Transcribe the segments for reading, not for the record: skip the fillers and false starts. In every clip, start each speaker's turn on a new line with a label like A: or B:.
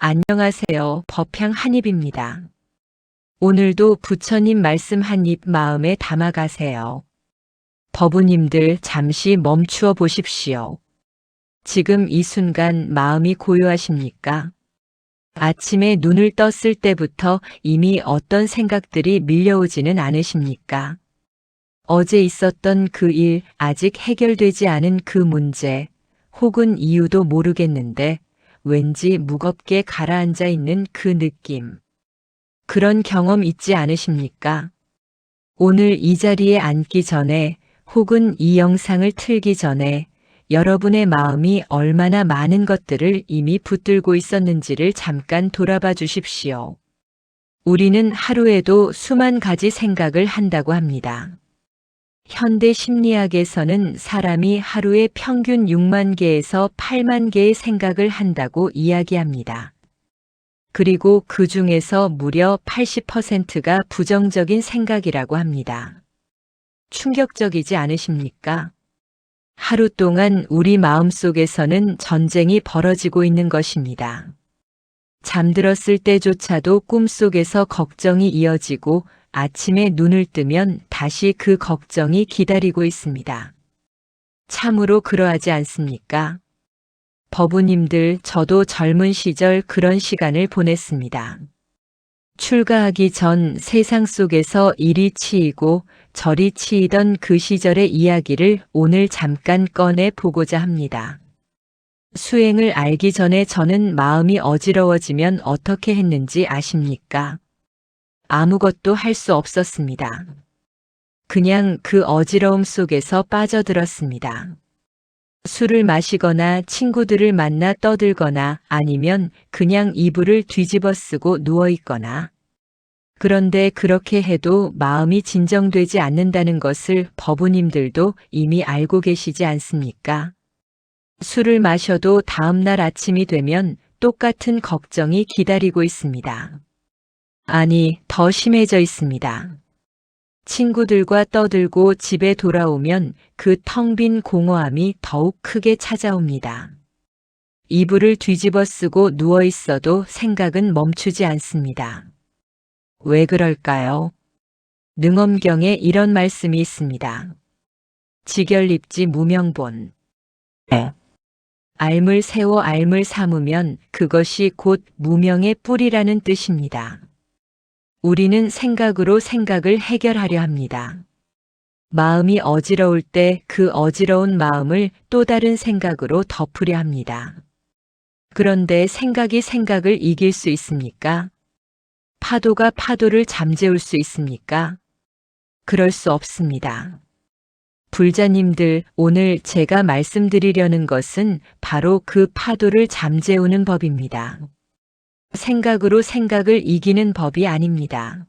A: 안녕하세요. 법향 한입입니다. 오늘도 부처님 말씀 한 입 마음에 담아가세요. 법우님들 잠시 멈추어 보십시오. 지금 이 순간 마음이 고요하십니까? 아침에 눈을 떴을 때부터 이미 어떤 생각들이 밀려오지는 않으십니까? 어제 있었던 그 일, 아직 해결되지 않은 그 문제, 혹은 이유도 모르겠는데 왠지 무겁게 가라앉아 있는 그 느낌. 그런 경험 있지 않으십니까? 오늘 이 자리에 앉기 전에 혹은 이 영상을 틀기 전에 여러분의 마음이 얼마나 많은 것들을 이미 붙들고 있었는지를 잠깐 돌아봐 주십시오. 우리는 하루에도 수만 가지 생각을 한다고 합니다. 현대 심리학에서는 사람이 하루에 평균 6만 개에서 8만 개의 생각을 한다고 이야기합니다. 그리고 그 중에서 무려 80%가 부정적인 생각이라고 합니다. 충격적이지 않으십니까? 하루 동안 우리 마음속에서는 전쟁이 벌어지고 있는 것입니다. 잠들었을 때조차도 꿈속에서 걱정이 이어지고 아침에 눈을 뜨면 다시 그 걱정이 기다리고 있습니다. 참으로 그러하지 않습니까? 법우님들, 저도 젊은 시절 그런 시간을 보냈습니다. 출가하기 전 세상 속에서 이리 치이고 저리 치이던 그 시절의 이야기를 오늘 잠깐 꺼내 보고자 합니다. 수행을 알기 전에 저는 마음이 어지러워지면 어떻게 했는지 아십니까? 아무것도 할 수 없었습니다. 그냥 그 어지러움 속에서 빠져들었습니다. 술을 마시거나 친구들을 만나 떠들거나 아니면 그냥 이불을 뒤집어 쓰고 누워있거나. 그런데 그렇게 해도 마음이 진정되지 않는다는 것을 법우님들도 이미 알고 계시지 않습니까? 술을 마셔도 다음날 아침이 되면 똑같은 걱정이 기다리고 있습니다. 아니, 더 심해져 있습니다. 친구들과 떠들고 집에 돌아오면 그 텅 빈 공허함이 더욱 크게 찾아옵니다. 이불을 뒤집어 쓰고 누워 있어도 생각은 멈추지 않습니다. 왜 그럴까요? 능엄경에 이런 말씀이 있습니다. 지결립지 무명본. 알물 세워 알물 삼으면 그것이 곧 무명의 뿌리라는 뜻입니다. 우리는 생각으로 생각을 해결하려 합니다. 마음이 어지러울 때 그 어지러운 마음을 또 다른 생각으로 덮으려 합니다. 그런데 생각이 생각을 이길 수 있습니까? 파도가 파도를 잠재울 수 있습니까? 그럴 수 없습니다. 불자님들, 오늘 제가 말씀드리려는 것은 바로 그 파도를 잠재우는 법입니다. 생각으로 생각을 이기는 법이 아닙니다.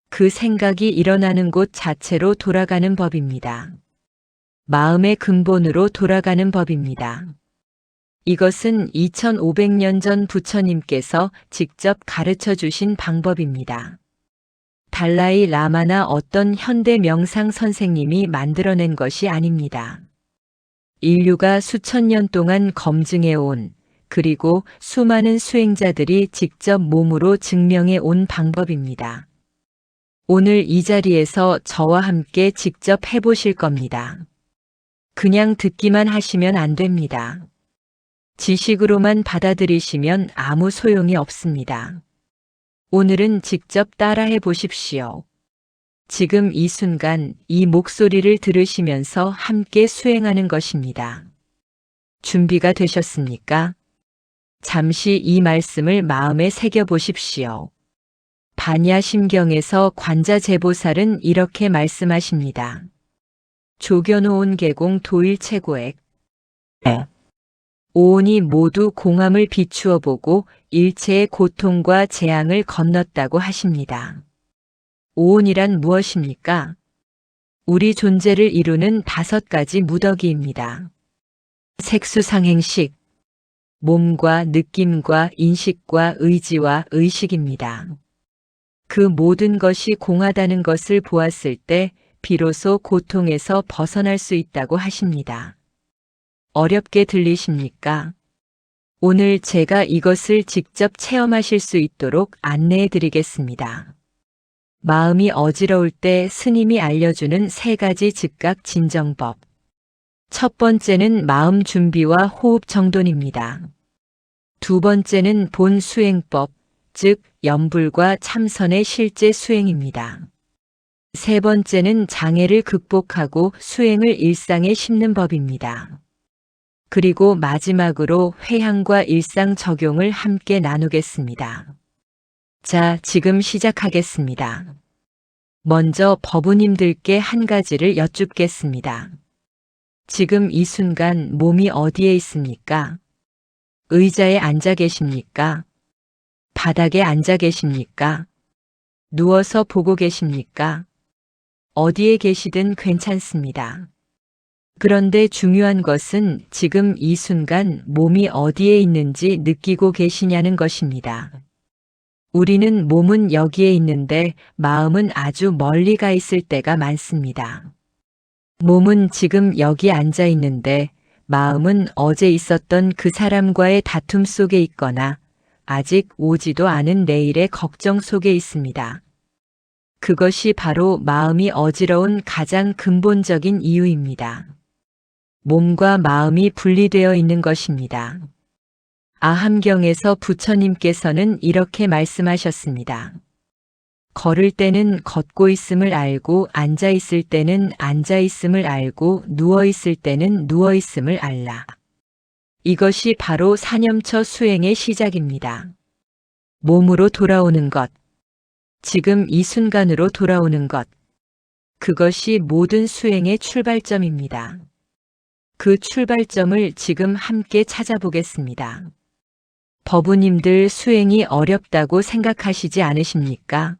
A: 그 생각이 일어나는 곳 자체로 돌아가는 법입니다. 마음의 근본으로 돌아가는 법입니다. 이것은 2500년 전 부처님께서 직접 가르쳐 주신 방법입니다. 달라이 라마나 어떤 현대 명상 선생님이 만들어낸 것이 아닙니다. 인류가 수천 년 동안 검증해 온 그리고 수많은 수행자들이 직접 몸으로 증명해 온 방법입니다. 오늘 이 자리에서 저와 함께 직접 해보실 겁니다. 그냥 듣기만 하시면 안 됩니다. 지식으로만 받아들이시면 아무 소용이 없습니다. 오늘은 직접 따라해 보십시오. 지금 이 순간 이 목소리를 들으시면서 함께 수행하는 것입니다. 준비가 되셨습니까? 잠시 이 말씀을 마음에 새겨 보십시오. 반야심경에서 관자재보살은 이렇게 말씀하십니다. 조견오온 계공 도일체고액. 오온이 모두 공함을 비추어 보고 일체의 고통과 재앙을 건넜다고 하십니다. 오온이란 무엇입니까? 우리 존재를 이루는 5가지 무더기입니다. 색수상행식, 몸과 느낌과 인식과 의지와 의식입니다. 그 모든 것이 공하다는 것을 보았을 때 비로소 고통에서 벗어날 수 있다고 하십니다. 어렵게 들리십니까? 오늘 제가 이것을 직접 체험하실 수 있도록 안내해 드리겠습니다. 마음이 어지러울 때 스님이 알려주는 3가지 즉각 진정법. 첫 번째는 마음 준비와 호흡 정돈입니다. 두 번째는 본 수행법, 즉 염불과 참선의 실제 수행입니다. 세 번째는 장애를 극복하고 수행을 일상에 심는 법입니다. 그리고 마지막으로 회향과 일상 적용을 함께 나누겠습니다. 자, 지금 시작하겠습니다. 먼저 법우님들께 한 가지를 여쭙겠습니다. 지금 이 순간 몸이 어디에 있습니까? 의자에 앉아 계십니까? 바닥에 앉아 계십니까? 누워서 보고 계십니까? 어디에 계시든 괜찮습니다. 그런데 중요한 것은 지금 이 순간 몸이 어디에 있는지 느끼고 계시냐는 것입니다. 우리는 몸은 여기에 있는데 마음은 아주 멀리 가 있을 때가 많습니다. 몸은 지금 여기 앉아 있는데 마음은 어제 있었던 그 사람과의 다툼 속에 있거나 아직 오지도 않은 내일의 걱정 속에 있습니다. 그것이 바로 마음이 어지러운 가장 근본적인 이유입니다. 몸과 마음이 분리되어 있는 것입니다. 아함경에서 부처님께서는 이렇게 말씀하셨습니다. 걸을 때는 걷고 있음을 알고 앉아 있을 때는 앉아 있음을 알고 누워 있을 때는 누워 있음을 알라. 이것이 바로 사념처 수행의 시작입니다. 몸으로 돌아오는 것, 지금 이 순간으로 돌아오는 것, 그것이 모든 수행의 출발점입니다. 그 출발점을 지금 함께 찾아보겠습니다. 법우님들 수행이 어렵다고 생각하시지 않으십니까?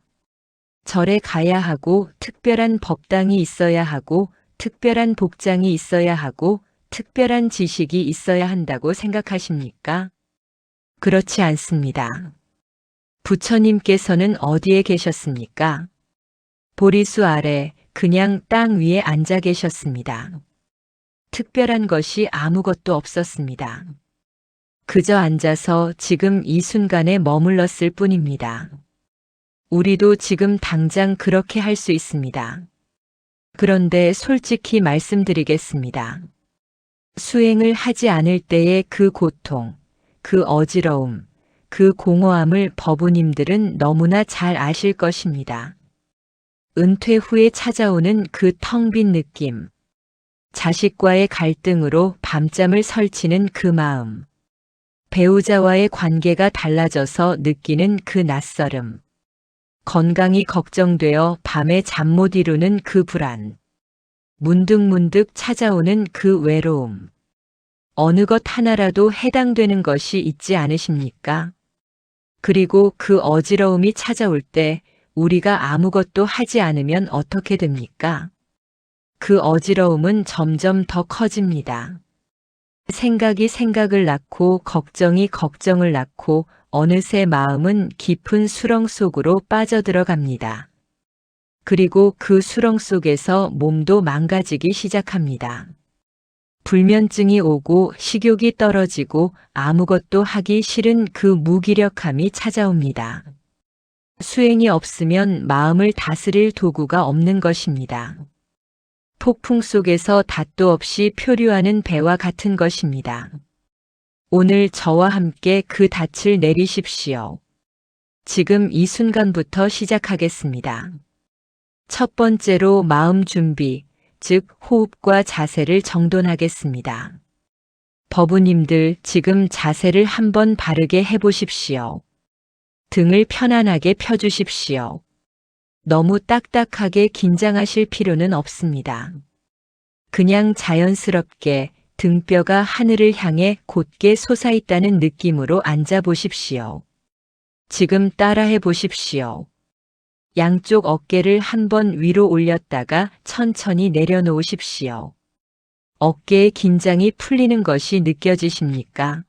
A: 절에 가야 하고 특별한 법당이 있어야 하고 특별한 복장이 있어야 하고 특별한 지식이 있어야 한다고 생각하십니까? 그렇지 않습니다. 부처님께서는 어디에 계셨습니까? 보리수 아래 그냥 땅 위에 앉아 계셨습니다. 특별한 것이 아무것도 없었습니다. 그저 앉아서 지금 이 순간에 머물렀을 뿐입니다. 우리도 지금 당장 그렇게 할 수 있습니다. 그런데 솔직히 말씀드리겠습니다. 수행을 하지 않을 때의 그 고통, 그 어지러움, 그 공허함을 법우님들은 너무나 잘 아실 것입니다. 은퇴 후에 찾아오는 그 텅 빈 느낌, 자식과의 갈등으로 밤잠을 설치는 그 마음, 배우자와의 관계가 달라져서 느끼는 그 낯설음, 건강이 걱정되어 밤에 잠 못 이루는 그 불안, 문득문득 찾아오는 그 외로움, 어느 것 하나라도 해당되는 것이 있지 않으십니까? 그리고 그 어지러움이 찾아올 때 우리가 아무것도 하지 않으면 어떻게 됩니까? 그 어지러움은 점점 더 커집니다. 생각이 생각을 낳고 걱정이 걱정을 낳고 어느새 마음은 깊은 수렁 속으로 빠져들어갑니다. 그리고 그 수렁 속에서 몸도 망가지기 시작합니다. 불면증이 오고 식욕이 떨어지고 아무것도 하기 싫은 그 무기력함이 찾아옵니다. 수행이 없으면 마음을 다스릴 도구가 없는 것입니다. 폭풍 속에서 닷도 없이 표류하는 배와 같은 것입니다. 오늘 저와 함께 그 닻을 내리십시오. 지금 이 순간부터 시작하겠습니다. 첫 번째로 마음 준비, 즉 호흡과 자세를 정돈하겠습니다. 법우님들 지금 자세를 한번 바르게 해보십시오. 등을 편안하게 펴주십시오. 너무 딱딱하게 긴장하실 필요는 없습니다. 그냥 자연스럽게 등뼈가 하늘을 향해 곧게 솟아있다는 느낌으로 앉아 보십시오. 지금 따라해 보십시오. 양쪽 어깨를 한번 위로 올렸다가 천천히 내려놓으십시오. 어깨의 긴장이 풀리는 것이 느껴지십니까?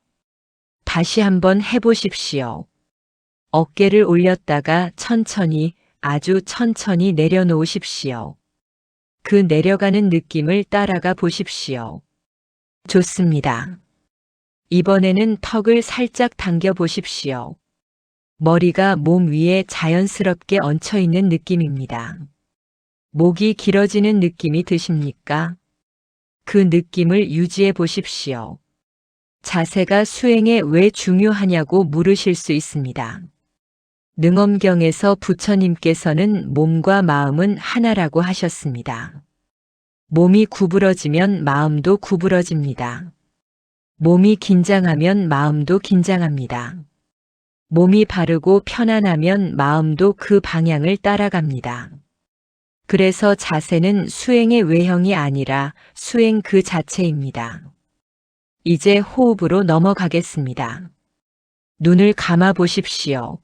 A: 다시 한번 해보십시오. 어깨를 올렸다가 천천히 아주 천천히 내려놓으십시오. 그 내려가는 느낌을 따라가 보십시오. 좋습니다. 이번에는 턱을 살짝 당겨 보십시오. 머리가 몸 위에 자연스럽게 얹혀 있는 느낌입니다. 목이 길어지는 느낌이 드십니까? 그 느낌을 유지해 보십시오. 자세가 수행에 왜 중요하냐고 물으실 수 있습니다. 능엄경에서 부처님께서는 몸과 마음은 하나라고 하셨습니다. 몸이 구부러지면 마음도 구부러집니다. 몸이 긴장하면 마음도 긴장합니다. 몸이 바르고 편안하면 마음도 그 방향을 따라갑니다. 그래서 자세는 수행의 외형이 아니라 수행 그 자체입니다. 이제 호흡으로 넘어가겠습니다. 눈을 감아 보십시오.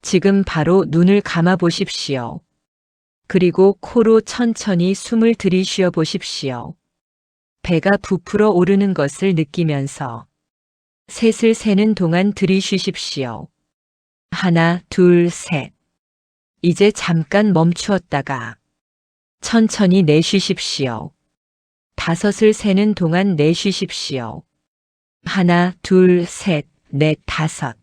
A: 지금 바로 눈을 감아 보십시오. 그리고 코로 천천히 숨을 들이쉬어 보십시오. 배가 부풀어 오르는 것을 느끼면서 셋을 세는 동안 들이쉬십시오. 하나, 둘, 셋. 이제 잠깐 멈추었다가 천천히 내쉬십시오. 다섯을 세는 동안 내쉬십시오. 하나, 둘, 셋, 넷, 다섯.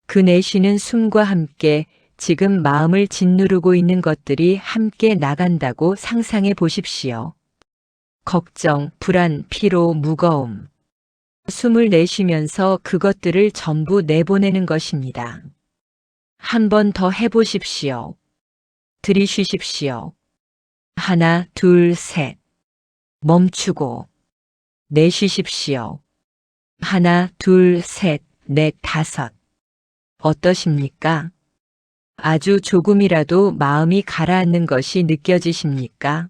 A: 그 내쉬는 숨과 함께 지금 마음을 짓누르고 있는 것들이 함께 나간다고 상상해 보십시오. 걱정, 불안, 피로, 무거움. 숨을 내쉬면서 그것들을 전부 내보내는 것입니다. 한 번 더 해보십시오. 들이쉬십시오. 하나, 둘, 셋. 멈추고 내쉬십시오. 하나, 둘, 셋, 넷, 다섯. 어떠십니까? 아주 조금이라도 마음이 가라앉는 것이 느껴지십니까?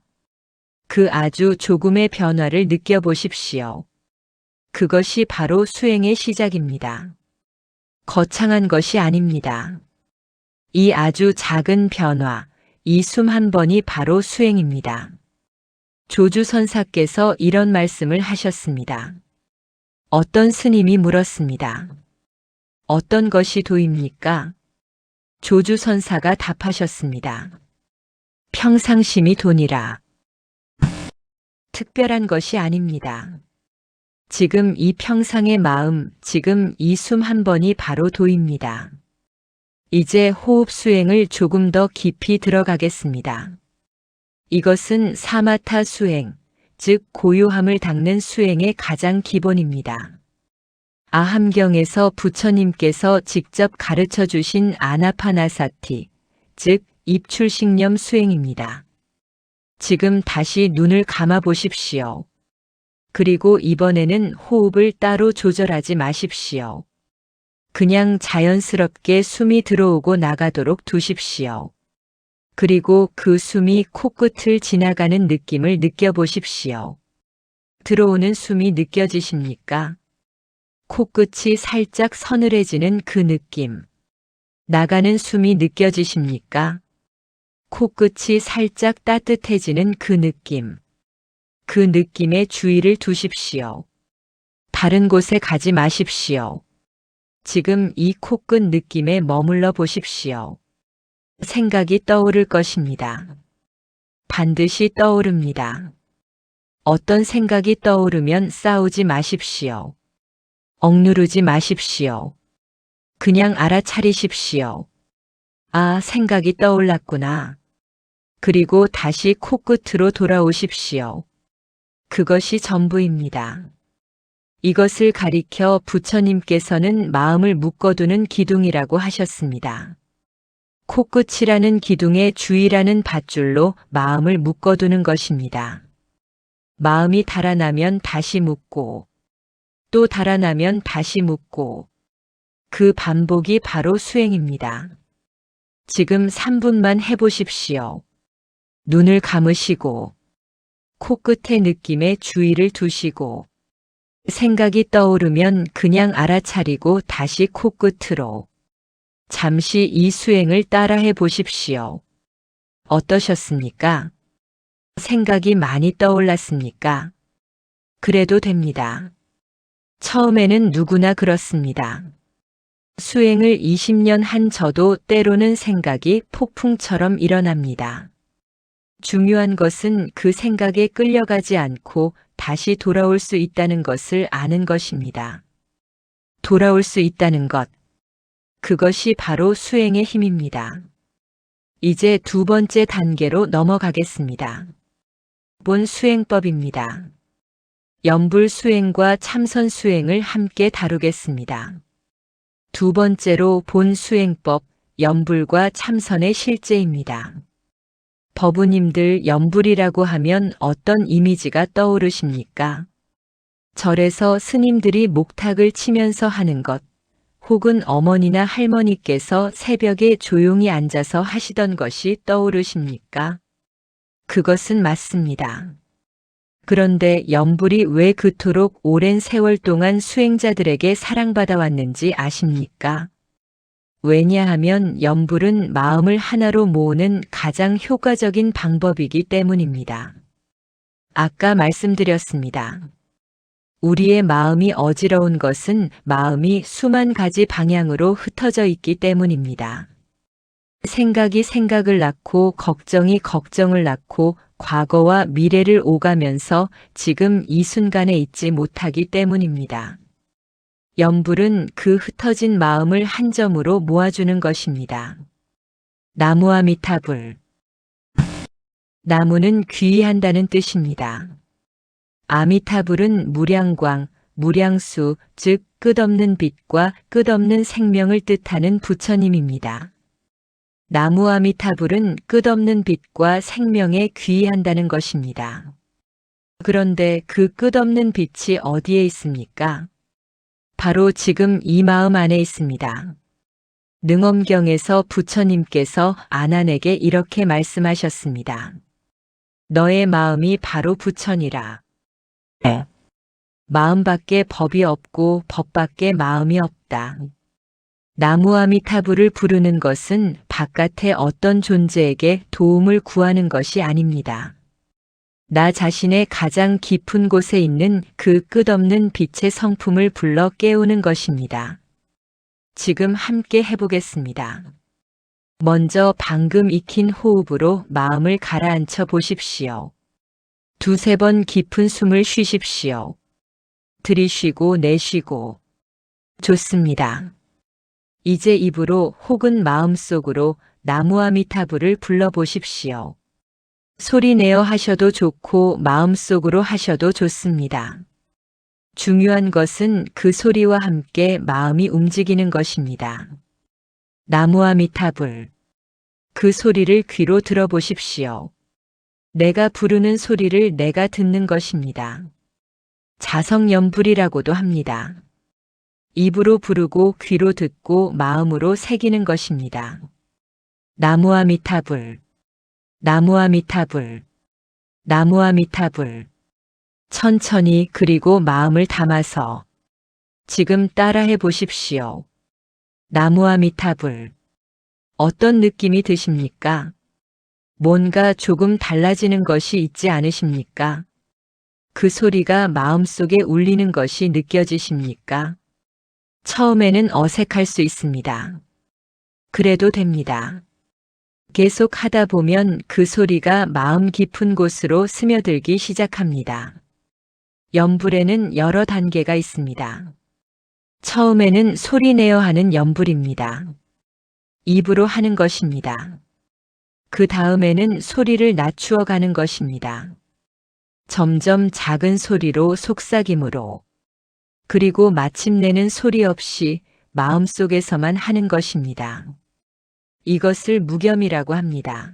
A: 그 아주 조금의 변화를 느껴보십시오. 그것이 바로 수행의 시작입니다. 거창한 것이 아닙니다. 이 아주 작은 변화, 이 숨 한 번이 바로 수행입니다. 조주선사께서 이런 말씀을 하셨습니다. 어떤 스님이 물었습니다. 어떤 것이 도입니까? 조주선사가 답하셨습니다. 평상심이 도니라. 특별한 것이 아닙니다. 지금 이 평상의 마음, 지금 이 숨 한 번이 바로 도입니다. 이제 호흡 수행을 조금 더 깊이 들어가겠습니다. 이것은 사마타 수행, 즉 고요함을 닦는 수행의 가장 기본입니다. 아함경에서 부처님께서 직접 가르쳐 주신 아나파나사티, 즉 입출식념 수행입니다. 지금 다시 눈을 감아 보십시오. 그리고 이번에는 호흡을 따로 조절하지 마십시오. 그냥 자연스럽게 숨이 들어오고 나가도록 두십시오. 그리고 그 숨이 코끝을 지나가는 느낌을 느껴보십시오. 들어오는 숨이 느껴지십니까? 코끝이 살짝 서늘해지는 그 느낌. 나가는 숨이 느껴지십니까? 코끝이 살짝 따뜻해지는 그 느낌. 그 느낌에 주의를 두십시오. 다른 곳에 가지 마십시오. 지금 이 코끝 느낌에 머물러 보십시오. 생각이 떠오를 것입니다. 반드시 떠오릅니다. 어떤 생각이 떠오르면 싸우지 마십시오. 억누르지 마십시오. 그냥 알아차리십시오. 아, 생각이 떠올랐구나. 그리고 다시 코끝으로 돌아오십시오. 그것이 전부입니다. 이것을 가리켜 부처님께서는 마음을 묶어두는 기둥이라고 하셨습니다. 코끝이라는 기둥에 주의라는 밧줄로 마음을 묶어두는 것입니다. 마음이 달아나면 다시 묶고, 또 달아나면 다시 묶고, 그 반복이 바로 수행입니다. 지금 3분만 해보십시오. 눈을 감으시고, 코끝의 느낌에 주의를 두시고, 생각이 떠오르면 그냥 알아차리고 다시 코끝으로. 잠시 이 수행을 따라해 보십시오. 어떠셨습니까? 생각이 많이 떠올랐습니까? 그래도 됩니다. 처음에는 누구나 그렇습니다. 수행을 20년 한 저도 때로는 생각이 폭풍처럼 일어납니다. 중요한 것은 그 생각에 끌려가지 않고 다시 돌아올 수 있다는 것을 아는 것입니다. 돌아올 수 있다는 것. 그것이 바로 수행의 힘입니다. 이제 두 번째 단계로 넘어가겠습니다. 본 수행법입니다. 염불 수행과 참선 수행을 함께 다루겠습니다. 두 번째로 본 수행법, 염불과 참선의 실제입니다. 법우님들 염불이라고 하면 어떤 이미지가 떠오르십니까? 절에서 스님들이 목탁을 치면서 하는 것, 혹은 어머니나 할머니께서 새벽에 조용히 앉아서 하시던 것이 떠오르십니까? 그것은 맞습니다. 그런데 염불이 왜 그토록 오랜 세월 동안 수행자들에게 사랑받아 왔는지 아십니까? 왜냐하면 염불은 마음을 하나로 모으는 가장 효과적인 방법이기 때문입니다. 아까 말씀드렸습니다. 우리의 마음이 어지러운 것은 마음이 수만 가지 방향으로 흩어져 있기 때문입니다. 생각이 생각을 낳고 걱정이 걱정을 낳고 과거와 미래를 오가면서 지금 이 순간에 있지 못하기 때문입니다. 염불은 그 흩어진 마음을 한 점으로 모아주는 것입니다. 나무아미타불. 나무는 귀의한다는 뜻입니다. 아미타불은 무량광, 무량수, 즉 끝없는 빛과 끝없는 생명을 뜻하는 부처님입니다. 나무아미타불은 끝없는 빛과 생명에 귀의한다는 것입니다. 그런데 그 끝없는 빛이 어디에 있습니까? 바로 지금 이 마음 안에 있습니다. 능엄경에서 부처님께서 아난에게 이렇게 말씀하셨습니다. 너의 마음이 바로 부처니라. 마음밖에 법이 없고 법밖에 마음이 없다. 나무아미타불을 부르는 것은 바깥의 어떤 존재에게 도움을 구하는 것이 아닙니다. 나 자신의 가장 깊은 곳에 있는 그 끝없는 빛의 성품을 불러 깨우는 것입니다. 지금 함께 해보겠습니다. 먼저 방금 익힌 호흡으로 마음을 가라앉혀 보십시오. 두세 번 깊은 숨을 쉬십시오. 들이쉬고 내쉬고. 좋습니다. 이제 입으로 혹은 마음속으로 나무아미타불을 불러보십시오. 소리 내어 하셔도 좋고 마음속으로 하셔도 좋습니다. 중요한 것은 그 소리와 함께 마음이 움직이는 것입니다. 나무아미타불. 그 소리를 귀로 들어보십시오. 내가 부르는 소리를 내가 듣는 것입니다. 자성염불이라고도 합니다. 입으로 부르고 귀로 듣고 마음으로 새기는 것입니다. 나무아미타불. 나무아미타불. 나무아미타불. 천천히 그리고 마음을 담아서 지금 따라해 보십시오. 나무아미타불. 어떤 느낌이 드십니까? 뭔가 조금 달라지는 것이 있지 않으십니까? 그 소리가 마음속에 울리는 것이 느껴지십니까? 처음에는 어색할 수 있습니다. 그래도 됩니다. 계속 하다 보면 그 소리가 마음 깊은 곳으로 스며들기 시작합니다. 염불에는 여러 단계가 있습니다. 처음에는 소리 내어 하는 염불입니다. 입으로 하는 것입니다. 그 다음에는 소리를 낮추어 가는 것입니다. 점점 작은 소리로 속삭임으로, 그리고 마침내는 소리 없이 마음속에서만 하는 것입니다. 이것을 무겸이라고 합니다.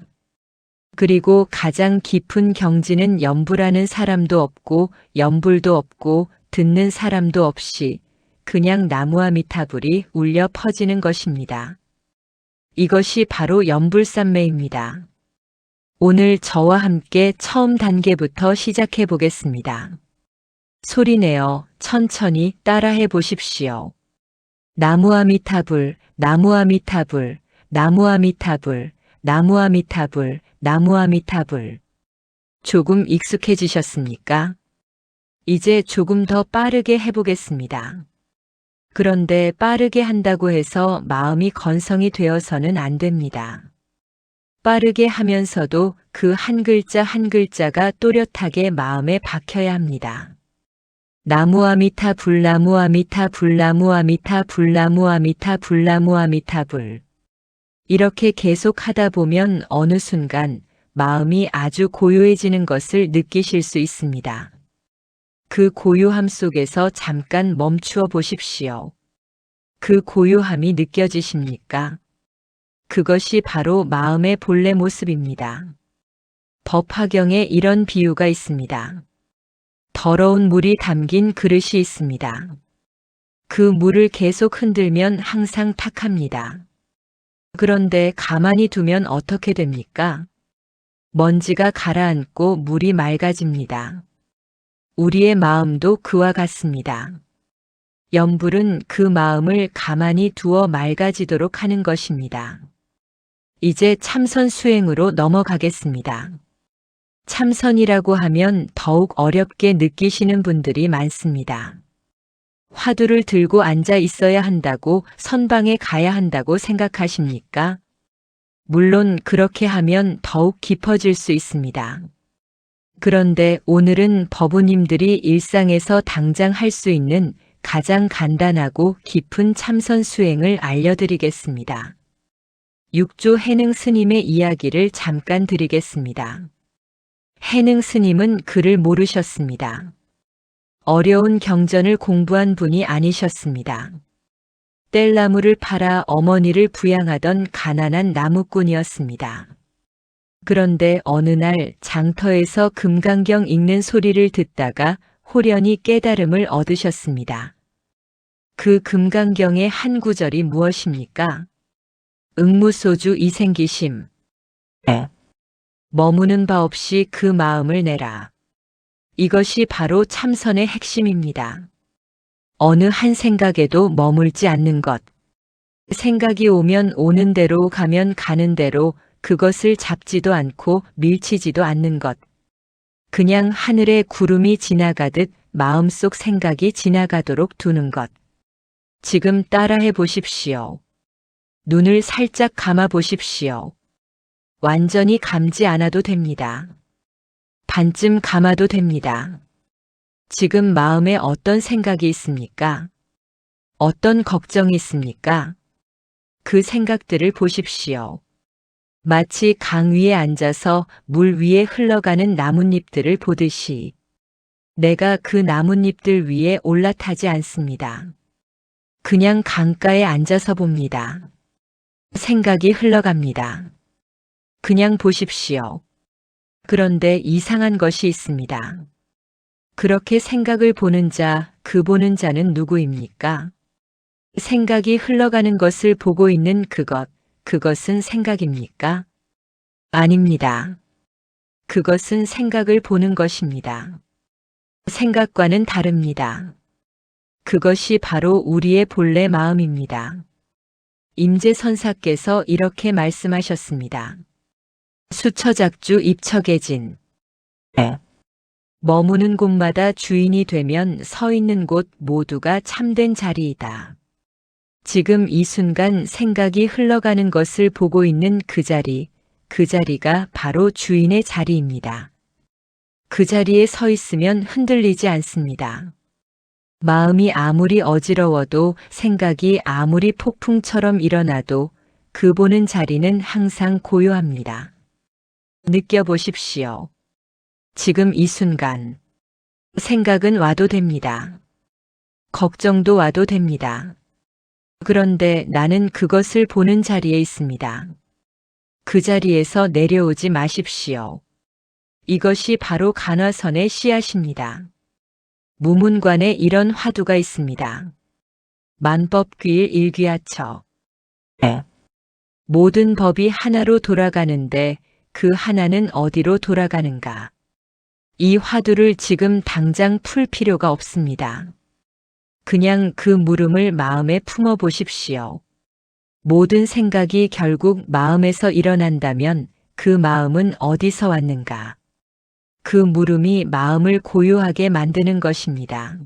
A: 그리고 가장 깊은 경지는 염불하는 사람도 없고 염불도 없고 듣는 사람도 없이 그냥 나무아미타불이 울려 퍼지는 것입니다. 이것이 바로 염불삼매입니다. 오늘 저와 함께 처음 단계부터 시작해 보겠습니다. 소리내어 천천히 따라해 보십시오. 나무아미타불, 나무아미타불, 나무아미타불, 나무아미타불, 나무아미타불. 조금 익숙해지셨습니까? 이제 조금 더 빠르게 해보겠습니다. 그런데 빠르게 한다고 해서 마음이 건성이 되어서는 안 됩니다. 빠르게 하면서도 그 한 글자 한 글자가 또렷하게 마음에 박혀야 합니다. 나무아미타 불 나무아미타 불 나무아미타 불 나무아미타 불 나무아미타 불. 이렇게 계속 하다 보면 어느 순간 마음이 아주 고요해지는 것을 느끼실 수 있습니다. 그 고요함 속에서 잠깐 멈추어 보십시오. 그 고요함이 느껴지십니까? 그것이 바로 마음의 본래 모습입니다. 법화경에 이런 비유가 있습니다. 더러운 물이 담긴 그릇이 있습니다. 그 물을 계속 흔들면 항상 탁합니다. 그런데 가만히 두면 어떻게 됩니까? 먼지가 가라앉고 물이 맑아집니다. 우리의 마음도 그와 같습니다. 염불은 그 마음을 가만히 두어 맑아지도록 하는 것입니다. 이제 참선 수행으로 넘어가겠습니다. 참선이라고 하면 더욱 어렵게 느끼시는 분들이 많습니다. 화두를 들고 앉아 있어야 한다고, 선방에 가야 한다고 생각하십니까? 물론 그렇게 하면 더욱 깊어질 수 있습니다. 그런데 오늘은 법우님들이 일상에서 당장 할 수 있는 가장 간단하고 깊은 참선 수행을 알려드리겠습니다. 육조 해능 스님의 이야기를 잠깐 드리겠습니다. 해능 스님은 글을 모르셨습니다. 어려운 경전을 공부한 분이 아니셨습니다. 뗄나무를 팔아 어머니를 부양하던 가난한 나무꾼이었습니다. 그런데 어느 날 장터에서 금강경 읽는 소리를 듣다가 호련히 깨달음을 얻으셨습니다. 그 금강경의 한 구절이 무엇입니까? 응무소주 이생기심. 머무는 바 없이 그 마음을 내라. 이것이 바로 참선의 핵심입니다. 어느 한 생각에도 머물지 않는 것. 생각이 오면 오는 대로 가면 가는 대로 그것을 잡지도 않고 밀치지도 않는 것. 그냥 하늘에 구름이 지나가듯 마음속 생각이 지나가도록 두는 것. 지금 따라해 보십시오. 눈을 살짝 감아 보십시오. 완전히 감지 않아도 됩니다. 반쯤 감아도 됩니다. 지금 마음에 어떤 생각이 있습니까? 어떤 걱정이 있습니까? 그 생각들을 보십시오. 마치 강 위에 앉아서 물 위에 흘러가는 나뭇잎들을 보듯이 내가 그 나뭇잎들 위에 올라타지 않습니다. 그냥 강가에 앉아서 봅니다. 생각이 흘러갑니다. 그냥 보십시오. 그런데 이상한 것이 있습니다. 그렇게 생각을 보는 자, 그 보는 자는 누구입니까? 생각이 흘러가는 것을 보고 있는 그것은 생각입니까? 아닙니다. 그것은 생각을 보는 것입니다. 생각과는 다릅니다. 그것이 바로 우리의 본래 마음입니다. 임재선사께서 이렇게 말씀하셨습니다. 수처작주 입처계진. 머무는 곳마다 주인이 되면 서 있는 곳 모두가 참된 자리이다. 지금 이 순간 생각이 흘러가는 것을 보고 있는 그 자리가 바로 주인의 자리입니다. 그 자리에 서 있으면 흔들리지 않습니다. 마음이 아무리 어지러워도 생각이 아무리 폭풍처럼 일어나도 그 보는 자리는 항상 고요합니다. 느껴보십시오. 지금 이 순간 생각은 와도 됩니다. 걱정도 와도 됩니다. 그런데 나는 그것을 보는 자리에 있습니다. 그 자리에서 내려오지 마십시오. 이것이 바로 간화선의 씨앗입니다. 무문관에 이런 화두가 있습니다. 만법귀일 일귀하처. 모든 법이 하나로 돌아가는데 그 하나는 어디로 돌아가는가? 이 화두를 지금 당장 풀 필요가 없습니다. 그냥 그 물음을 마음에 품어 보십시오. 모든 생각이 결국 마음에서 일어난다면 그 마음은 어디서 왔는가? 그 물음이 마음을 고요하게 만드는 것입니다.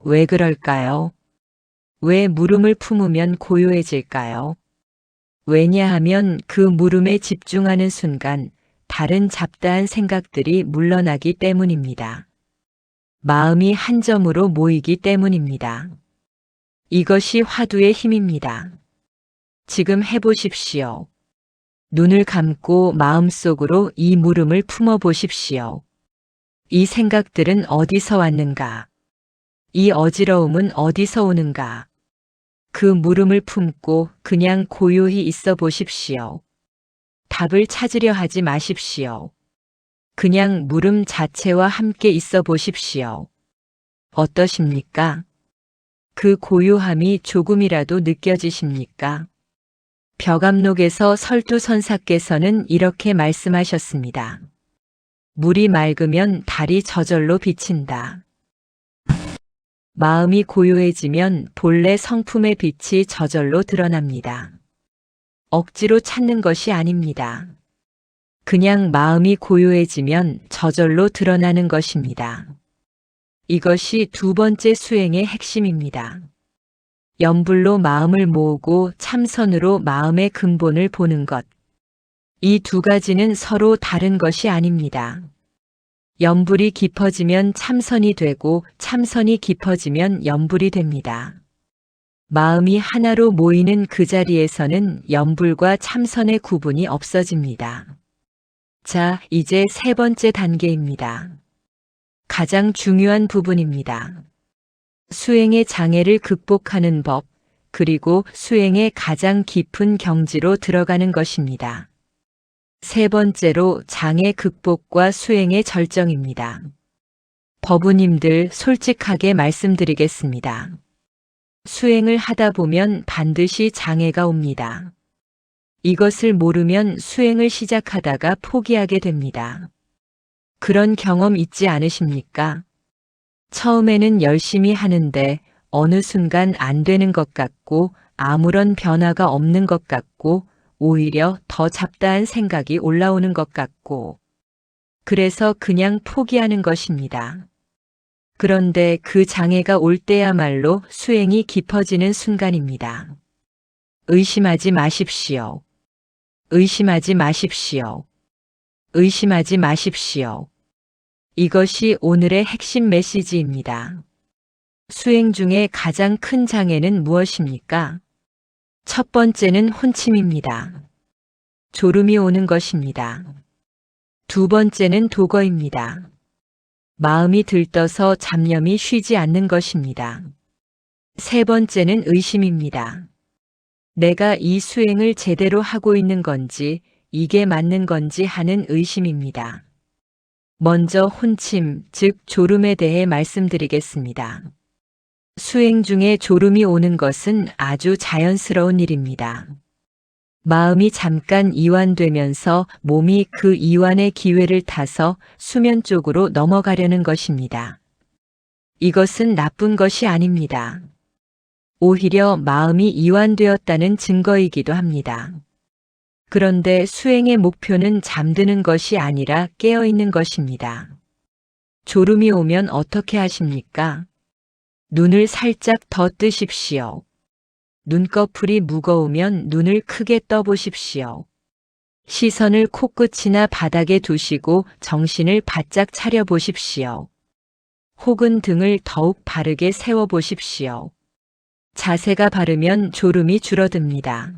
A: 왜 그럴까요? 왜 물음을 품으면 고요해질까요? 왜냐하면 그 물음에 집중하는 순간 다른 잡다한 생각들이 물러나기 때문입니다. 마음이 한 점으로 모이기 때문입니다. 이것이 화두의 힘입니다. 지금 해보십시오. 눈을 감고 마음속으로 이 물음을 품어보십시오. 이 생각들은 어디서 왔는가? 이 어지러움은 어디서 오는가? 그 물음을 품고 그냥 고요히 있어 보십시오. 답을 찾으려 하지 마십시오. 그냥 물음 자체와 함께 있어 보십시오. 어떠십니까? 그 고요함이 조금이라도 느껴지십니까? 벽암록에서 설두선사께서는 이렇게 말씀하셨습니다. 물이 맑으면 달이 저절로 비친다. 마음이 고요해지면 본래 성품의 빛이 저절로 드러납니다. 억지로 찾는 것이 아닙니다. 그냥 마음이 고요해지면 저절로 드러나는 것입니다. 이것이 두 번째 수행의 핵심입니다. 염불로 마음을 모으고 참선으로 마음의 근본을 보는 것. 이 두 가지는 서로 다른 것이 아닙니다. 염불이 깊어지면 참선이 되고 참선이 깊어지면 염불이 됩니다. 마음이 하나로 모이는 그 자리에서는 염불과 참선의 구분이 없어집니다. 자, 이제 세 번째 단계입니다. 가장 중요한 부분입니다. 수행의 장애를 극복하는 법, 그리고 수행의 가장 깊은 경지로 들어가는 것입니다. 세 번째로 장애 극복과 수행의 절정입니다. 법우님들 솔직하게 말씀드리겠습니다. 수행을 하다 보면 반드시 장애가 옵니다. 이것을 모르면 수행을 시작하다가 포기하게 됩니다. 그런 경험 있지 않으십니까? 처음에는 열심히 하는데 어느 순간 안 되는 것 같고 아무런 변화가 없는 것 같고 오히려 더 잡다한 생각이 올라오는 것 같고 그래서 그냥 포기하는 것입니다. 그런데 그 장애가 올 때야말로 수행이 깊어지는 순간입니다. 의심하지 마십시오. 의심하지 마십시오. 의심하지 마십시오. 이것이 오늘의 핵심 메시지입니다. 수행 중에 가장 큰 장애는 무엇입니까? 첫 번째는 혼침입니다. 졸음이 오는 것입니다. 두 번째는 도거입니다. 마음이 들떠서 잡념이 쉬지 않는 것입니다. 세 번째는 의심입니다. 내가 이 수행을 제대로 하고 있는 건지, 이게 맞는 건지 하는 의심입니다. 먼저 혼침, 즉 졸음에 대해 말씀드리겠습니다. 수행 중에 졸음이 오는 것은 아주 자연스러운 일입니다. 마음이 잠깐 이완되면서 몸이 그 이완의 기회를 타서 수면 쪽으로 넘어가려는 것입니다. 이것은 나쁜 것이 아닙니다. 오히려 마음이 이완되었다는 증거이기도 합니다. 그런데 수행의 목표는 잠드는 것이 아니라 깨어있는 것입니다. 졸음이 오면 어떻게 하십니까? 눈을 살짝 더 뜨십시오. 눈꺼풀이 무거우면 눈을 크게 떠보십시오. 시선을 코끝이나 바닥에 두시고 정신을 바짝 차려 보십시오. 혹은 등을 더욱 바르게 세워 보십시오. 자세가 바르면 졸음이 줄어듭니다.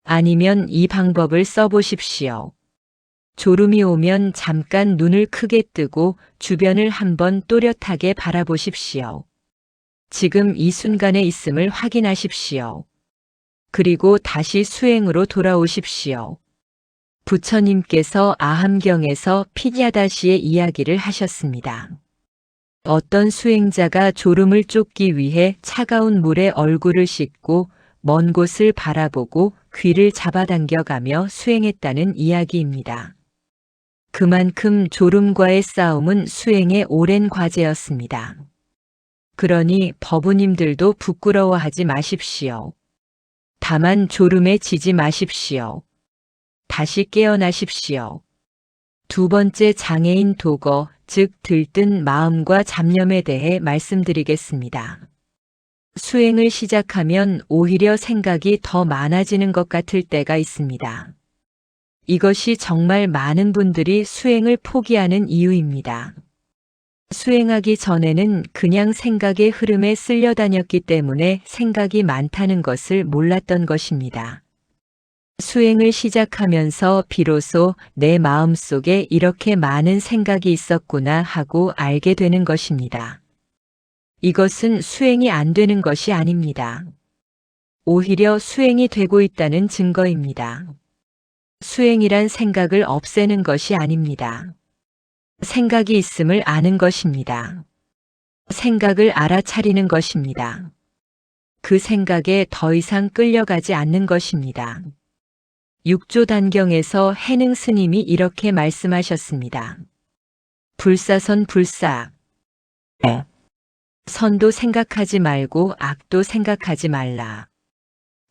A: 아니면 이 방법을 써보십시오. 졸음이 오면 잠깐 눈을 크게 뜨고 주변을 한번 또렷하게 바라보십시오. 지금 이 순간에 있음을 확인하십시오. 그리고 다시 수행으로 돌아오십시오. 부처님께서 아함경에서 피냐다시의 이야기를 하셨습니다. 어떤 수행자가 졸음을 쫓기 위해 차가운 물에 얼굴을 씻고 먼 곳을 바라보고 귀를 잡아당겨가며 수행했다는 이야기입니다. 그만큼 졸음과의 싸움은 수행의 오랜 과제였습니다. 그러니 법우님들도 부끄러워하지 마십시오. 다만 졸음에 지지 마십시오. 다시 깨어나십시오. 두 번째 장애인 도거, 즉 들뜬 마음과 잡념에 대해 말씀드리겠습니다. 수행을 시작하면 오히려 생각이 더 많아지는 것 같을 때가 있습니다. 이것이 정말 많은 분들이 수행을 포기하는 이유입니다. 수행하기 전에는 그냥 생각의 흐름에 쓸려다녔기 때문에 생각이 많다는 것을 몰랐던 것입니다. 수행을 시작하면서 비로소 내 마음속에 이렇게 많은 생각이 있었구나 하고 알게 되는 것입니다. 이것은 수행이 안 되는 것이 아닙니다. 오히려 수행이 되고 있다는 증거입니다. 수행이란 생각을 없애는 것이 아닙니다. 생각이 있음을 아는 것입니다. 생각을 알아차리는 것입니다. 그 생각에 더 이상 끌려가지 않는 것입니다. 육조 단경에서 해능 스님이 이렇게 말씀하셨습니다. 불사선 불사. 선도 생각하지 말고 악도 생각하지 말라.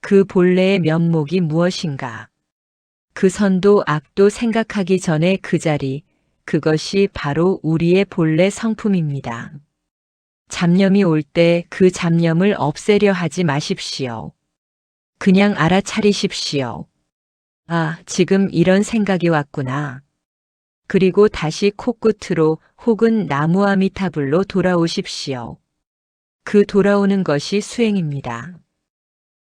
A: 그 본래의 면목이 무엇인가? 그 선도 악도 생각하기 전에 그 자리, 그것이 바로 우리의 본래 성품입니다. 잡념이 올 때 그 잡념을 없애려 하지 마십시오. 그냥 알아차리십시오. 아, 지금 이런 생각이 왔구나. 그리고 다시 코끝으로 혹은 나무아미타불로 돌아오십시오. 그 돌아오는 것이 수행입니다.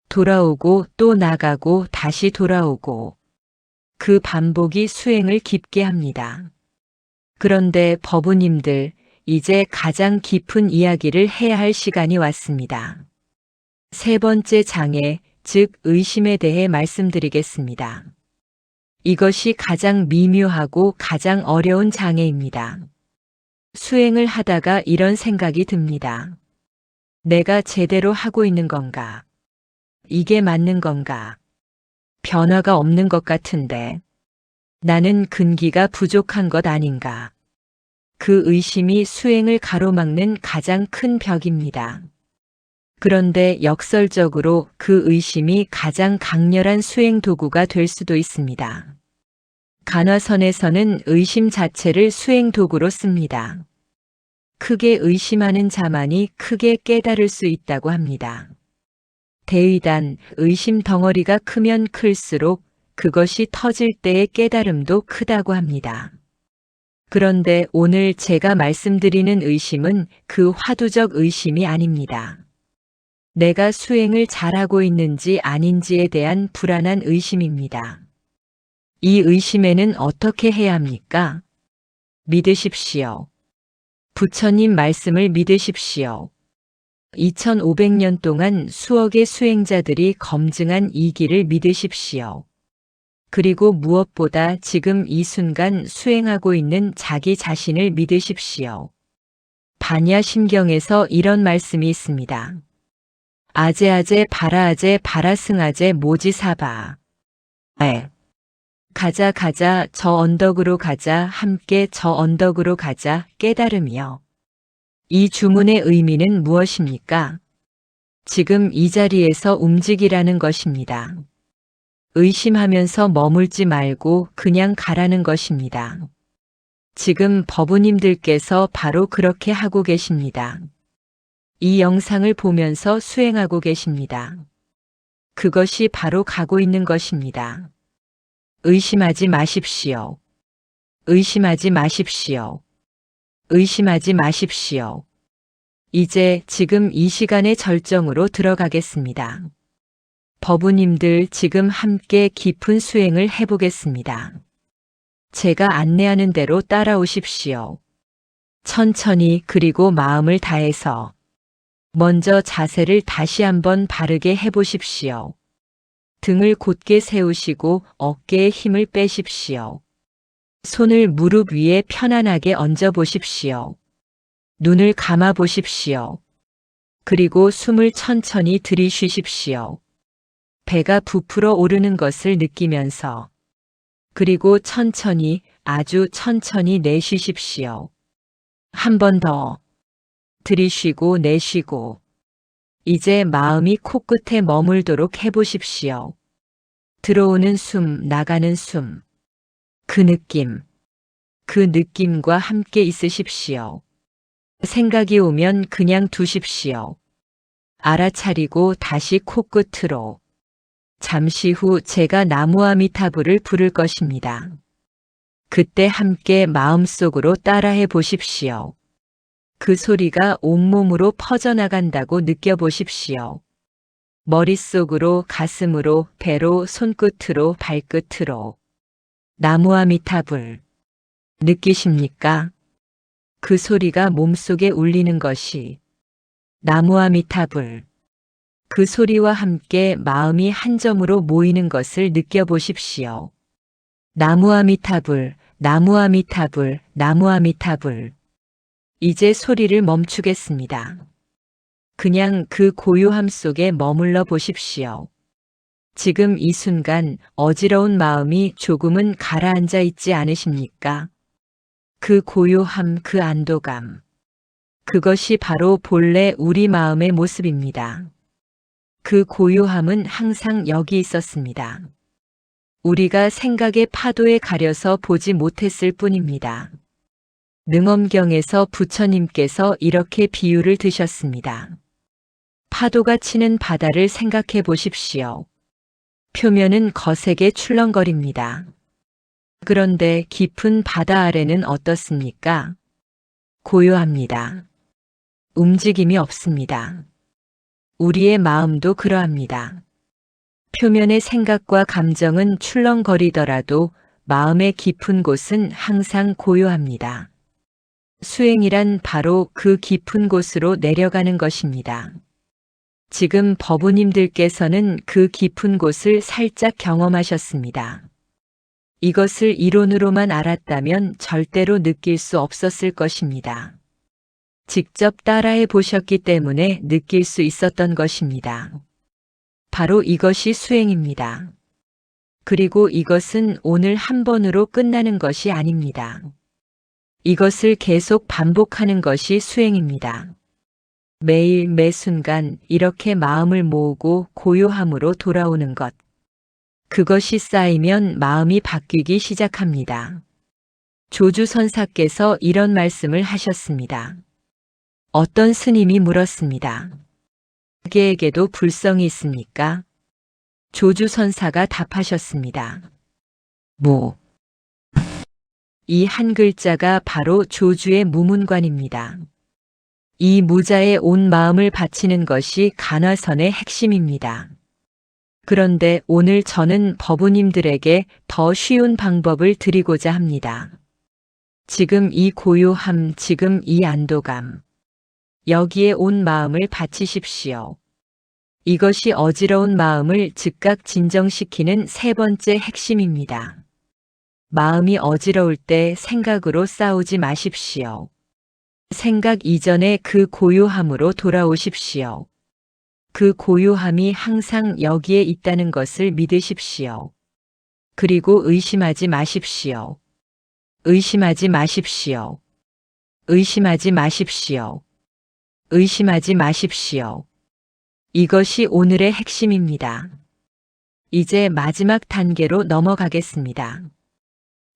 A: 돌아오고 또 나가고 다시 돌아오고 그 반복이 수행을 깊게 합니다. 그런데 법우님들, 이제 가장 깊은 이야기를 해야 할 시간이 왔습니다. 세 번째 장애, 즉 의심에 대해 말씀드리겠습니다. 이것이 가장 미묘하고 가장 어려운 장애입니다. 수행을 하다가 이런 생각이 듭니다. 내가 제대로 하고 있는 건가? 이게 맞는 건가? 변화가 없는 것 같은데. 나는 근기가 부족한 것 아닌가? 그 의심이 수행을 가로막는 가장 큰 벽입니다. 그런데 역설적으로 그 의심이 가장 강렬한 수행 도구가 될 수도 있습니다. 간화선에서는 의심 자체를 수행 도구로 씁니다. 크게 의심하는 자만이 크게 깨달을 수 있다고 합니다. 대의단, 의심 덩어리가 크면 클수록 그것이 터질 때의 깨달음도 크다고 합니다. 그런데 오늘 제가 말씀드리는 의심은 그 화두적 의심이 아닙니다. 내가 수행을 잘하고 있는지 아닌지에 대한 불안한 의심입니다. 이 의심에는 어떻게 해야 합니까? 믿으십시오. 부처님 말씀을 믿으십시오. 2500년 동안 수억의 수행자들이 검증한 이 길을 믿으십시오. 그리고 무엇보다 지금 이 순간 수행하고 있는 자기 자신을 믿으십시오. 반야심경에서 이런 말씀이 있습니다. 아제아제 바라아제 바라승아제 모지사바. 가자 가자 저 언덕으로 가자 함께 저 언덕으로 가자 깨달음이요. 이 주문의 의미는 무엇입니까? 지금 이 자리에서 움직이라는 것입니다. 의심하면서 머물지 말고 그냥 가라는 것입니다. 지금 법우님들께서 바로 그렇게 하고 계십니다. 이 영상을 보면서 수행하고 계십니다. 그것이 바로 가고 있는 것입니다. 의심하지 마십시오. 의심하지 마십시오. 의심하지 마십시오. 이제 지금 이 시간의 절정으로 들어가겠습니다. 법우님들 지금 함께 깊은 수행을 해보겠습니다. 제가 안내하는 대로 따라오십시오. 천천히 그리고 마음을 다해서 먼저 자세를 다시 한번 바르게 해보십시오. 등을 곧게 세우시고 어깨에 힘을 빼십시오. 손을 무릎 위에 편안하게 얹어 보십시오. 눈을 감아 보십시오. 그리고 숨을 천천히 들이쉬십시오. 배가 부풀어 오르는 것을 느끼면서 그리고 천천히 아주 천천히 내쉬십시오. 한 번 더 들이쉬고 내쉬고 이제 마음이 코끝에 머물도록 해보십시오. 들어오는 숨, 나가는 숨. 그 느낌과 함께 있으십시오. 생각이 오면 그냥 두십시오. 알아차리고 다시 코끝으로. 잠시 후 제가 나무아미타불을 부를 것입니다. 그때 함께 마음속으로 따라해 보십시오. 그 소리가 온몸으로 퍼져나간다고 느껴보십시오. 머릿속으로, 가슴으로, 배로, 손끝으로, 발끝으로. 나무아미타불. 느끼십니까? 그 소리가 몸속에 울리는 것이 나무아미타불. 그 소리와 함께 마음이 한 점으로 모이는 것을 느껴보십시오. 나무아미타불, 나무아미타불, 나무아미타불. 이제 소리를 멈추겠습니다. 그냥 그 고요함 속에 머물러 보십시오. 지금 이 순간 어지러운 마음이 조금은 가라앉아 있지 않으십니까? 그 고요함, 그 안도감. 그것이 바로 본래 우리 마음의 모습입니다. 그 고요함은 항상 여기 있었습니다. 우리가 생각의 파도에 가려서 보지 못했을 뿐입니다. 능엄경에서 부처님께서 이렇게 비유를 드셨습니다. 파도가 치는 바다를 생각해 보십시오. 표면은 거세게 출렁거립니다. 그런데 깊은 바다 아래는 어떻습니까? 고요합니다. 움직임이 없습니다. 우리의 마음도 그러합니다. 표면의 생각과 감정은 출렁거리더라도 마음의 깊은 곳은 항상 고요합니다. 수행이란 바로 그 깊은 곳으로 내려가는 것입니다. 지금 법우님들께서는 그 깊은 곳을 살짝 경험하셨습니다. 이것을 이론으로만 알았다면 절대로 느낄 수 없었을 것입니다. 직접 따라해 보셨기 때문에 느낄 수 있었던 것입니다. 바로 이것이 수행입니다. 그리고 이것은 오늘 한 번으로 끝나는 것이 아닙니다. 이것을 계속 반복하는 것이 수행입니다. 매일 매 순간 이렇게 마음을 모으고 고요함으로 돌아오는 것. 그것이 쌓이면 마음이 바뀌기 시작합니다. 조주선사께서 이런 말씀을 하셨습니다. 어떤 스님이 물었습니다. 자기에게도 불성이 있습니까? 조주선사가 답하셨습니다. 이 한 글자가 바로 조주의 무문관입니다. 이 무자에 온 마음을 바치는 것이 간화선의 핵심입니다. 그런데 오늘 저는 법우님들에게 더 쉬운 방법을 드리고자 합니다. 지금 이 고요함, 지금 이 안도감. 여기에 온 마음을 바치십시오. 이것이 어지러운 마음을 즉각 진정시키는 세 번째 핵심입니다. 마음이 어지러울 때 생각으로 싸우지 마십시오. 생각 이전에 그 고요함으로 돌아오십시오. 그 고요함이 항상 여기에 있다는 것을 믿으십시오. 그리고 의심하지 마십시오. 의심하지 마십시오. 의심하지 마십시오. 의심하지 마십시오. 이것이 오늘의 핵심입니다. 이제 마지막 단계로 넘어가겠습니다.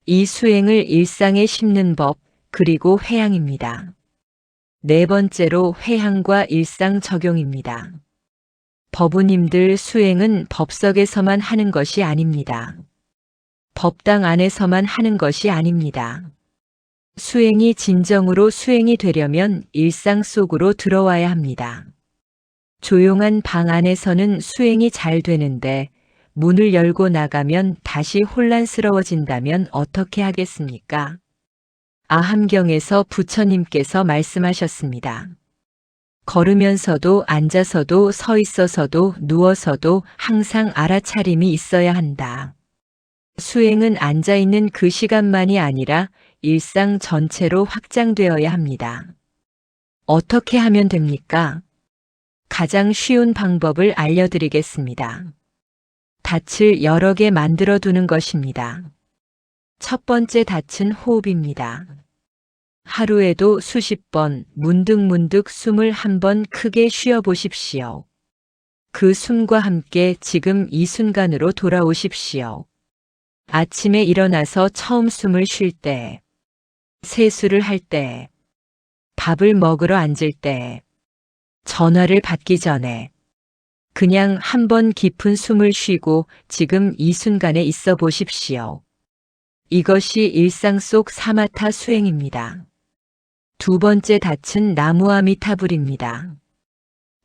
A: 이 수행을 일상에 심는 법, 그리고 회향입니다. 네 번째로 회향과 일상 적용입니다. 법우님들 수행은 법석에서만 하는 것이 아닙니다. 법당 안에서만 하는 것이 아닙니다. 수행이 진정으로 수행이 되려면 일상 속으로 들어와야 합니다. 조용한 방 안에서는 수행이 잘 되는데 문을 열고 나가면 다시 혼란스러워진다면 어떻게 하겠습니까? 아함경에서 부처님께서 말씀하셨습니다. 걸으면서도 앉아서도 서 있어서도 누워서도 항상 알아차림이 있어야 한다. 수행은 앉아있는 그 시간만이 아니라 일상 전체로 확장되어야 합니다. 어떻게 하면 됩니까? 가장 쉬운 방법을 알려드리겠습니다. 닻을 여러 개 만들어 두는 것입니다. 첫 번째 닻은 호흡입니다. 하루에도 수십 번 문득문득 숨을 한 번 크게 쉬어 보십시오. 그 숨과 함께 지금 이 순간으로 돌아오십시오. 아침에 일어나서 처음 숨을 쉴 때, 세수를 할 때, 밥을 먹으러 앉을 때, 전화를 받기 전에, 그냥 한 번 깊은 숨을 쉬고 지금 이 순간에 있어 보십시오. 이것이 일상 속 사마타 수행입니다. 두 번째 닻은 나무아미타불입니다.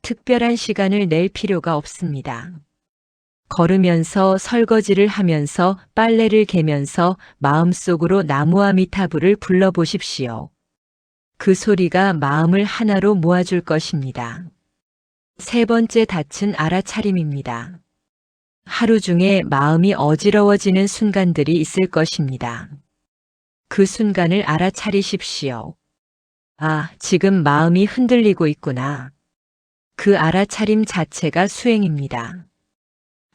A: 특별한 시간을 낼 필요가 없습니다. 걸으면서 설거지를 하면서 빨래를 개면서 마음속으로 나무아미타불을 불러보십시오. 그 소리가 마음을 하나로 모아줄 것입니다. 세 번째 닻은 알아차림입니다. 하루 중에 마음이 어지러워지는 순간들이 있을 것입니다. 그 순간을 알아차리십시오. 아, 지금 마음이 흔들리고 있구나. 그 알아차림 자체가 수행입니다.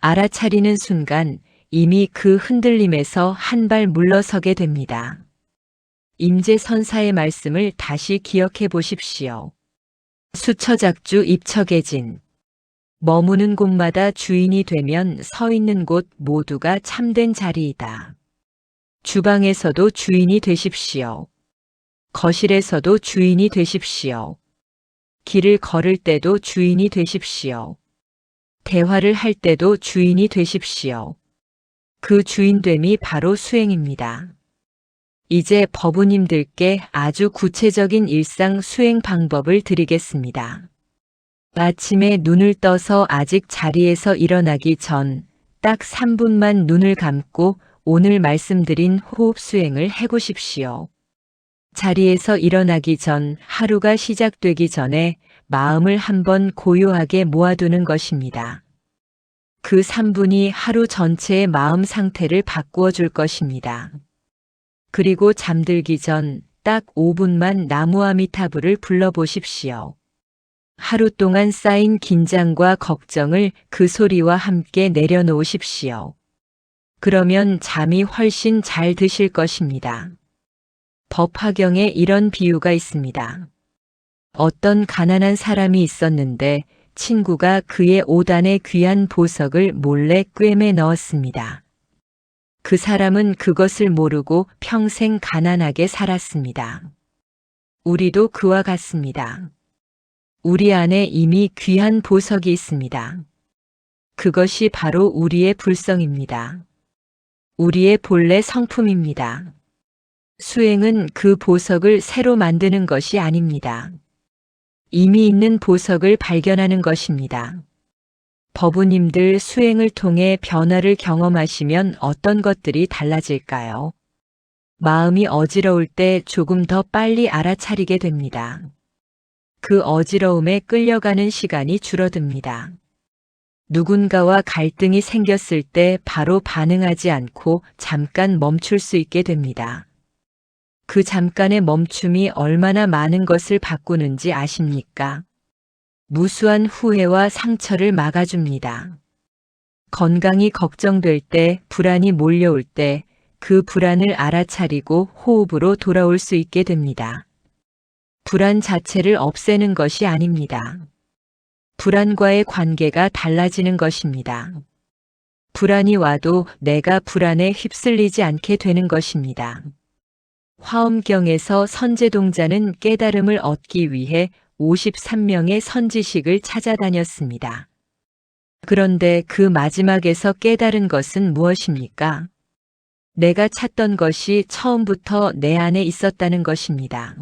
A: 알아차리는 순간 이미 그 흔들림에서 한 발 물러서게 됩니다. 임재선사의 말씀을 다시 기억해 보십시오. 수처작주 입처계진. 머무는 곳마다 주인이 되면 서 있는 곳 모두가 참된 자리이다. 주방에서도 주인이 되십시오. 거실에서도 주인이 되십시오. 길을 걸을 때도 주인이 되십시오. 대화를 할 때도 주인이 되십시오. 그 주인됨이 바로 수행입니다. 이제 법우님들께 아주 구체적인 일상 수행 방법을 드리겠습니다. 아침에 눈을 떠서 아직 자리에서 일어나기 전 딱 3분만 눈을 감고 오늘 말씀드린 호흡 수행을 해보십시오. 자리에서 일어나기 전 하루가 시작되기 전에 마음을 한번 고요하게 모아두는 것입니다. 그 3분이 하루 전체의 마음 상태를 바꾸어 줄 것입니다. 그리고 잠들기 전 딱 5분만 나무아미타불을 불러보십시오. 하루 동안 쌓인 긴장과 걱정을 그 소리와 함께 내려놓으십시오. 그러면 잠이 훨씬 잘 드실 것입니다. 법화경에 이런 비유가 있습니다. 어떤 가난한 사람이 있었는데 친구가 그의 5단의 귀한 보석을 몰래 꿰매 넣었습니다. 그 사람은 그것을 모르고 평생 가난하게 살았습니다. 우리도 그와 같습니다. 우리 안에 이미 귀한 보석이 있습니다. 그것이 바로 우리의 불성입니다. 우리의 본래 성품입니다. 수행은 그 보석을 새로 만드는 것이 아닙니다. 이미 있는 보석을 발견하는 것입니다. 법우님들 수행을 통해 변화를 경험하시면 어떤 것들이 달라질까요? 마음이 어지러울 때 조금 더 빨리 알아차리게 됩니다. 그 어지러움에 끌려가는 시간이 줄어듭니다. 누군가와 갈등이 생겼을 때 바로 반응하지 않고 잠깐 멈출 수 있게 됩니다. 그 잠깐의 멈춤이 얼마나 많은 것을 바꾸는지 아십니까? 무수한 후회와 상처를 막아줍니다. 건강이 걱정될 때, 불안이 몰려올 때, 그 불안을 알아차리고 호흡으로 돌아올 수 있게 됩니다. 불안 자체를 없애는 것이 아닙니다. 불안과의 관계가 달라지는 것입니다. 불안이 와도 내가 불안에 휩쓸리지 않게 되는 것입니다. 화엄경에서 선제동자는 깨달음을 얻기 위해 53명의 선지식을 찾아다녔습니다. 그런데 그 마지막에서 깨달은 것은 무엇입니까? 내가 찾던 것이 처음부터 내 안에 있었다는 것입니다.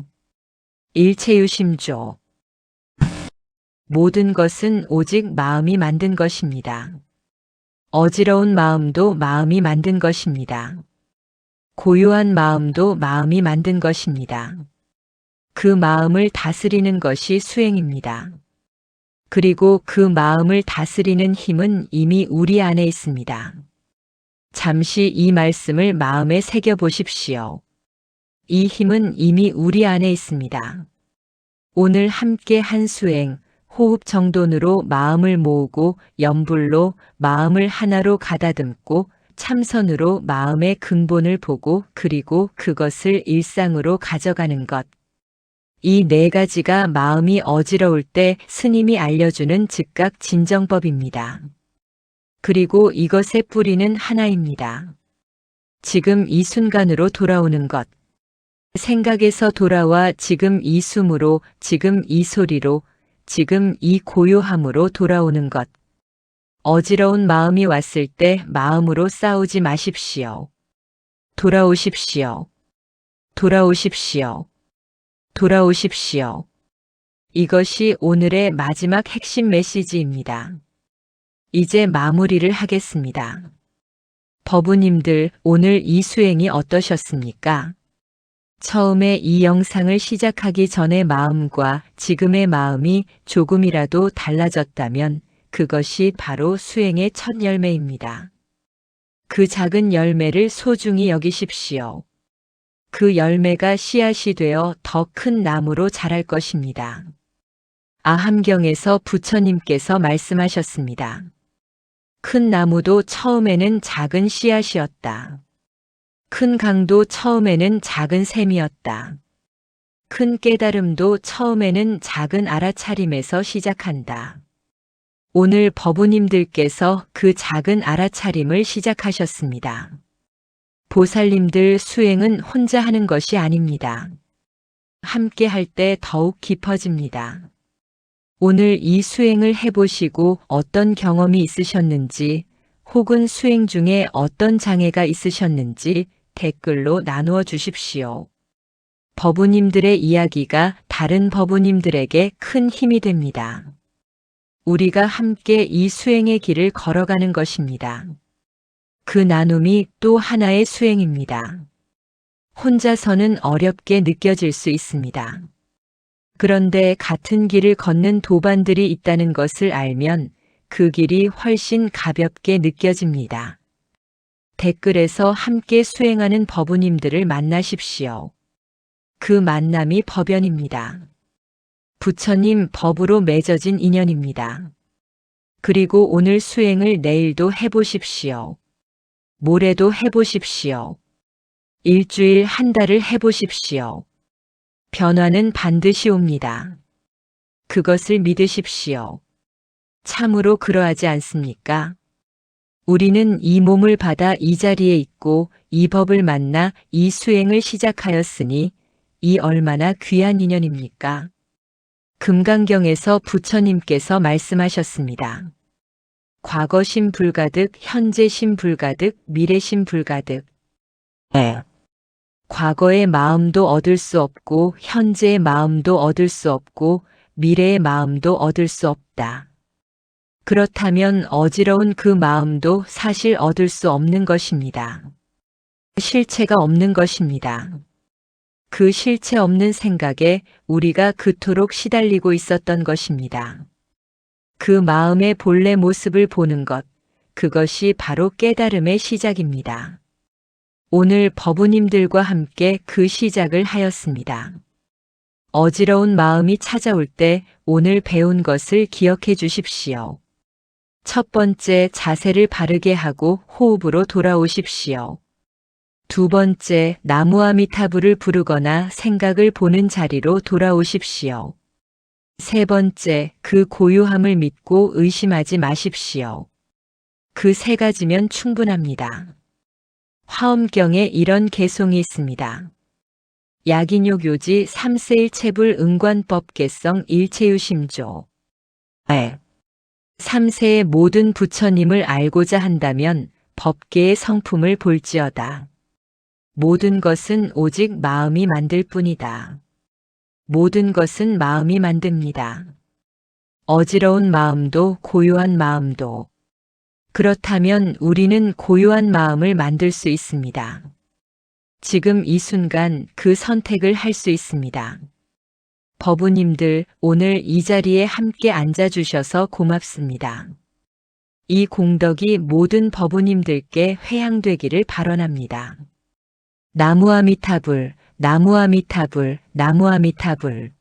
A: 일체유심조. 모든 것은 오직 마음이 만든 것입니다. 어지러운 마음도 마음이 만든 것입니다. 고요한 마음도 마음이 만든 것입니다. 그 마음을 다스리는 것이 수행입니다. 그리고 그 마음을 다스리는 힘은 이미 우리 안에 있습니다. 잠시 이 말씀을 마음에 새겨 보십시오. 이 힘은 이미 우리 안에 있습니다. 오늘 함께 한 수행, 호흡 정돈으로 마음을 모으고 염불로 마음을 하나로 가다듬고 참선으로 마음의 근본을 보고 그리고 그것을 일상으로 가져가는 것. 이 네 가지가 마음이 어지러울 때 스님이 알려주는 즉각 진정법입니다. 그리고 이것의 뿌리는 하나입니다. 지금 이 순간으로 돌아오는 것. 생각에서 돌아와 지금 이 숨으로, 지금 이 소리로, 지금 이 고요함으로 돌아오는 것. 어지러운 마음이 왔을 때 마음으로 싸우지 마십시오. 돌아오십시오. 돌아오십시오. 돌아오십시오. 이것이 오늘의 마지막 핵심 메시지입니다. 이제 마무리를 하겠습니다. 법우님들, 오늘 이 수행이 어떠셨습니까? 처음에 이 영상을 시작하기 전의 마음과 지금의 마음이 조금이라도 달라졌다면 그것이 바로 수행의 첫 열매입니다. 그 작은 열매를 소중히 여기십시오. 그 열매가 씨앗이 되어 더 큰 나무로 자랄 것입니다. 아함경에서 부처님께서 말씀하셨습니다. 큰 나무도 처음에는 작은 씨앗이었다. 큰 강도 처음에는 작은 샘이었다. 큰 깨달음도 처음에는 작은 알아차림에서 시작한다. 오늘 법우님들께서 그 작은 알아차림을 시작하셨습니다. 보살님들, 수행은 혼자 하는 것이 아닙니다. 함께 할 때 더욱 깊어집니다. 오늘 이 수행을 해보시고 어떤 경험이 있으셨는지, 혹은 수행 중에 어떤 장애가 있으셨는지 댓글로 나누어 주십시오. 법우님들의 이야기가 다른 법우님들에게 큰 힘이 됩니다. 우리가 함께 이 수행의 길을 걸어가는 것입니다. 그 나눔이 또 하나의 수행입니다. 혼자서는 어렵게 느껴질 수 있습니다. 그런데 같은 길을 걷는 도반들이 있다는 것을 알면 그 길이 훨씬 가볍게 느껴집니다. 댓글에서 함께 수행하는 법우님들을 만나십시오. 그 만남이 법연입니다. 부처님 법으로 맺어진 인연입니다. 그리고 오늘 수행을 내일도 해보십시오. 모레도 해보십시오. 일주일, 한 달을 해보십시오. 변화는 반드시 옵니다. 그것을 믿으십시오. 참으로 그러하지 않습니까? 우리는 이 몸을 받아 이 자리에 있고 이 법을 만나 이 수행을 시작하였으니 이 얼마나 귀한 인연입니까? 금강경에서 부처님께서 말씀하셨습니다. 과거심 불가득, 현재심 불가득, 미래심 불가득. 과거의 마음도 얻을 수 없고 현재의 마음도 얻을 수 없고 미래의 마음도 얻을 수 없다. 그렇다면 어지러운 그 마음도 사실 얻을 수 없는 것입니다. 실체가 없는 것입니다. 그 실체 없는 생각에 우리가 그토록 시달리고 있었던 것입니다. 그 마음의 본래 모습을 보는 것, 그것이 바로 깨달음의 시작입니다. 오늘 법우님들과 함께 그 시작을 하였습니다. 어지러운 마음이 찾아올 때 오늘 배운 것을 기억해 주십시오. 첫 번째, 자세를 바르게 하고 호흡으로 돌아오십시오. 두 번째, 나무아미타불을 부르거나 생각을 보는 자리로 돌아오십시오. 세 번째, 그 고요함을 믿고 의심하지 마십시오. 그 세 가지면 충분합니다. 화엄경에 이런 개송이 있습니다. 야기뇨교지 3세 1체불 응관법 개성 일체유심조. 3세의 모든 부처님을 알고자 한다면 법계의 성품을 볼지어다. 모든 것은 오직 마음이 만들 뿐이다. 모든 것은 마음이 만듭니다. 어지러운 마음도 고요한 마음도. 그렇다면 우리는 고요한 마음을 만들 수 있습니다. 지금 이 순간 그 선택을 할 수 있습니다. 법우님들, 오늘 이 자리에 함께 앉아주셔서 고맙습니다. 이 공덕이 모든 법우님들께 회향되기를 발언합니다. 나무아미타불, 나무아미타불, 나무아미타불.